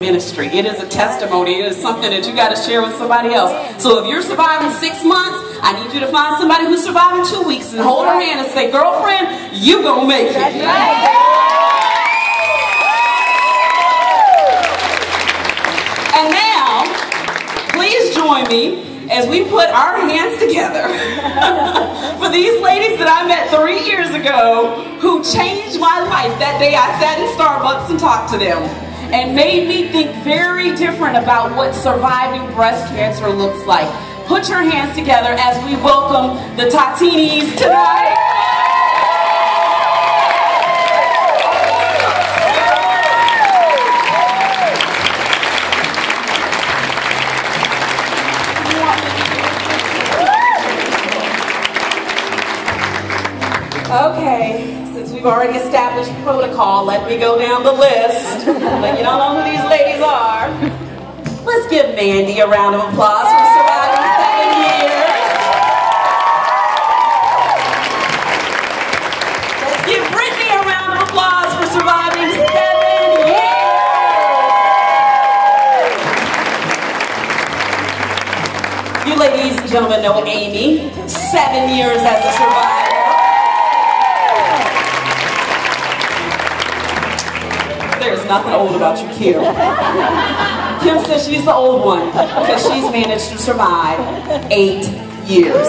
Ministry. It is a testimony. It is something that you got to share with somebody else. So if you're surviving 6 months, I need you to find somebody who's surviving 2 weeks and hold her hand and say, girlfriend, you gonna make it. And now, please join me as we put our hands together for these ladies that I met 3 years ago who changed my life that day I sat in Starbucks and talked to them and made me think very different about what surviving breast cancer looks like. Put your hands together as we welcome the Tatinis tonight. Okay, since we've already established protocol, let me go down the list. But you don't know who these ladies are. Let's give Mandy a round of applause for surviving 7 years. Let's give Brittany a round of applause for surviving 7 years. You ladies and gentlemen know Amy, 7 years as a survivor. There's nothing old about you, Kim. Kim says she's the old one because she's managed to survive 8 years.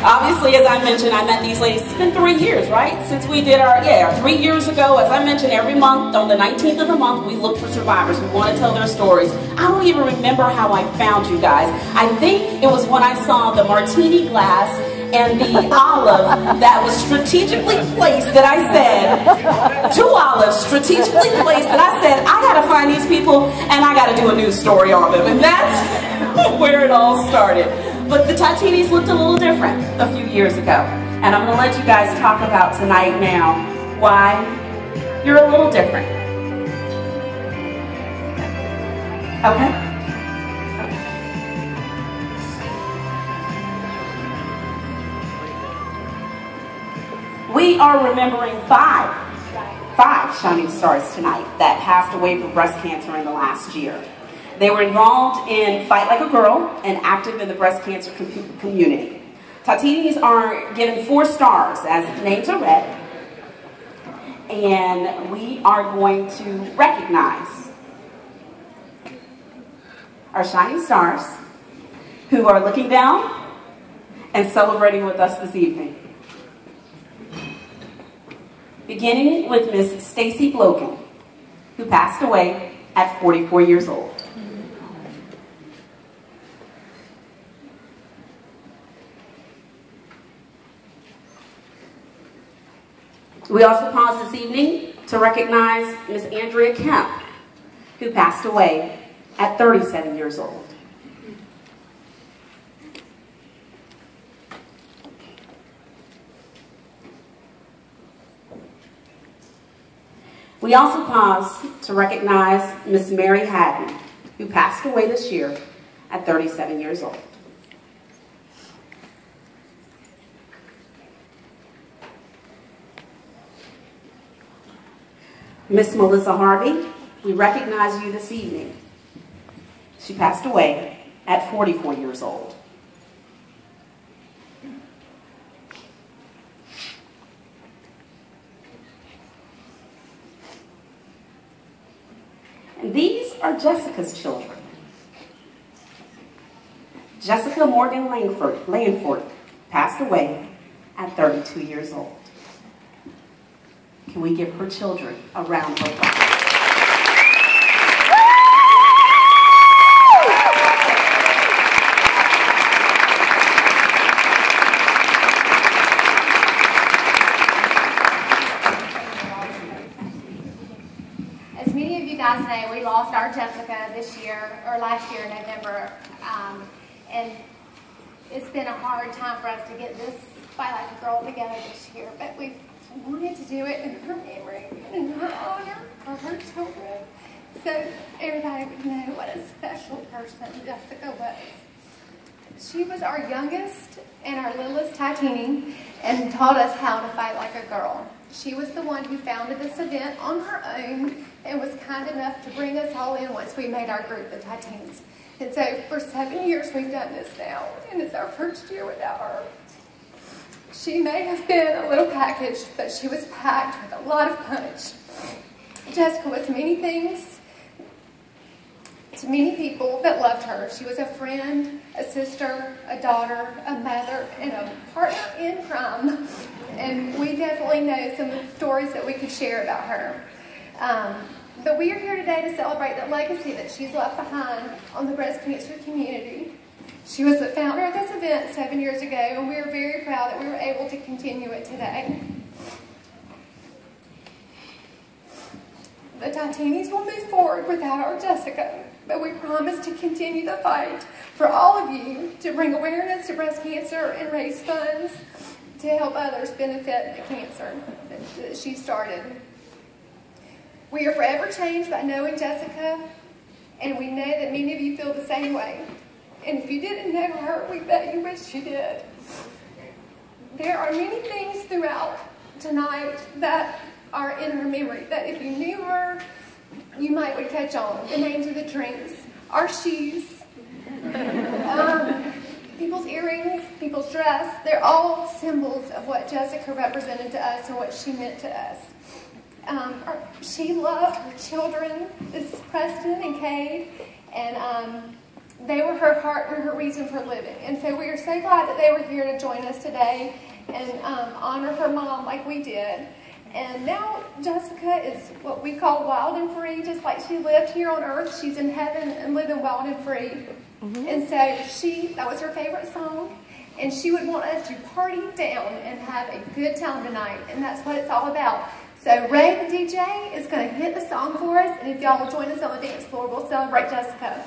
Obviously, as I mentioned, I met these ladies. It's been 3 years, right? Since we did our 3 years ago. As I mentioned, every month, on the 19th of the month, we look for survivors. We want to tell their stories. I don't even remember how I found you guys. I think it was when I saw the martini glass and the olive that was strategically placed that I said, 2 olives strategically placed that I said, I gotta find these people and I gotta do a news story on them. And that's where it all started. But the Tatinis looked a little different a few years ago. And I'm gonna let you guys talk about tonight now why you're a little different. Okay? We are remembering five shining stars tonight that passed away from breast cancer in the last year. They were involved in Fight Like a Girl and active in the breast cancer community. Tatinis are given 4 stars as names are read, and we are going to recognize our shining stars who are looking down and celebrating with us this evening. Beginning with Miss Stacy Bloken, who passed away at 44 years old. We also pause this evening to recognize Miss Andrea Kemp, who passed away at 37 years old. We also pause to recognize Miss Mary Haddon, who passed away this year at 37 years old. Miss Melissa Harvey, we recognize you this evening. She passed away at 44 years old. And these are Jessica's children. Jessica Morgan Lanford passed away at 32 years old. Can we give her children a round of applause? As many of you guys know, we lost our Jessica this year, or last year in November, and it's been a hard time for us to get this Fight Like a Girl together this year, but we've wanted to do it in her memory, in her honor, for her children, so everybody would know what a special person Jessica was. She was our youngest and our littlest Titini, and taught us how to fight like a girl. She was the one who founded this event on her own and was kind enough to bring us all in once we made our group, the Titanies. And so for 7 years we've done this now, and it's our first year without her. She may have been a little package, but she was packed with a lot of punch. Jessica was many things to many people that loved her. She was a friend, a sister, a daughter, a mother, and a partner in crime. And we definitely know some of the stories that we could share about her. But we are here today to celebrate the legacy that she's left behind on the breast cancer community. She was the founder of this event 7 years ago, and we are very proud that we were able to continue it today. The Titanies will move forward without our Jessica, but we promise to continue the fight for all of you to bring awareness to breast cancer and raise funds to help others benefit the cancer that she started. We are forever changed by knowing Jessica, and we know that many of you feel the same way. And if you didn't know her, we bet you wish you did. There are many things throughout tonight that are in her memory, that if you knew her, you might would catch on. The names of the drinks, our shoes, people's earrings, people's dress, they're all symbols of what Jessica represented to us and what she meant to us. She loved her children. This is Preston and Cade, and they were her heart and her reason for living. And so we are so glad that they were here to join us today and honor her mom like we did. And now Jessica is what we call wild and free, just like she lived here on earth. She's in heaven and living wild and free. And so that was her favorite song. And she would want us to party down and have a good time tonight. And that's what it's all about. So Ray, the DJ, is going to hit the song for us. And if y'all will join us on the dance floor, we'll celebrate Jessica.